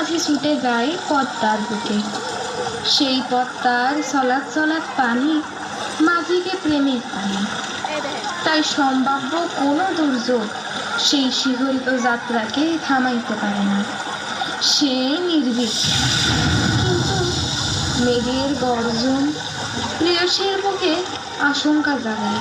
মাঝি ছুটে যায় পদ্মার বুকে। সেই পদ্মার চলাত চলাত পানি মাঝিকে প্রেমের পানি। তাই সম্ভাব্য কোনো দুর্যোগ সেই শিহরিত যাত্রাকে থামাইতে পারে না। সে নির্ভীক, কিন্তু মেঘের গর্জন প্রেয়সীর বুকে আশঙ্কা জাগায়।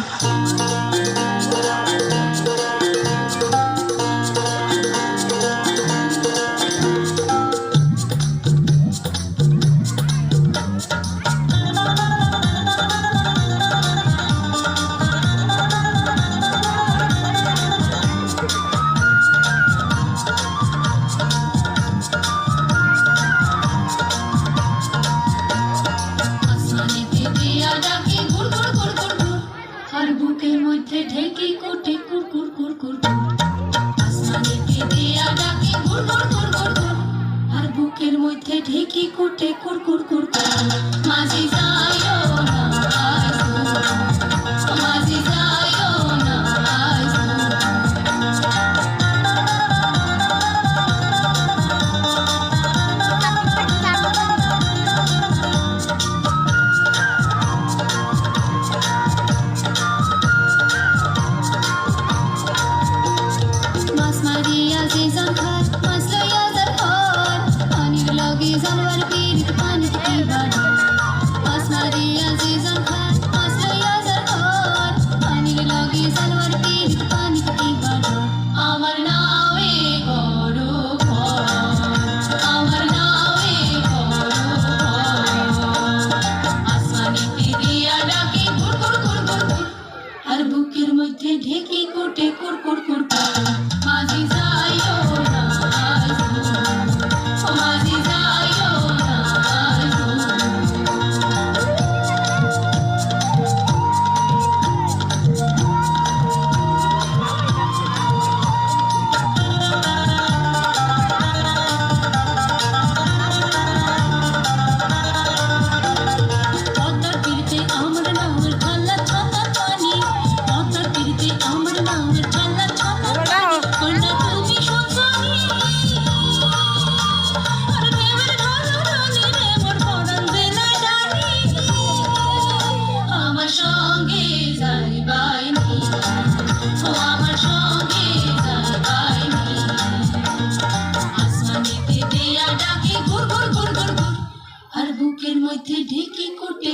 বুকের মধ্যে ঢেকে কোটে কুর কুর কুর কুর আসমানে দিয়া ডাকে গুর গুর গুর গুর গুর আর বুকের মধ্যে ঢেকে কোটে কুর কুর কুর মাঝি যাইও না মাঝি যাইও না जानवर पीर पानी की बाड़ी आसमारी अजीजन खान आसरिया जरखान पानी लगी जानवर पीर पानी की बाड़ी अमर नावे करो अमर नावे करो आसमानी पिदिया डाके गुर गुर गुर गुर गुर हर बुकेर मध्य ढेके कोटे कुर कुर कुर माजी जाइयो ना माजी বুকের মধ্যে ঢেকে কোটে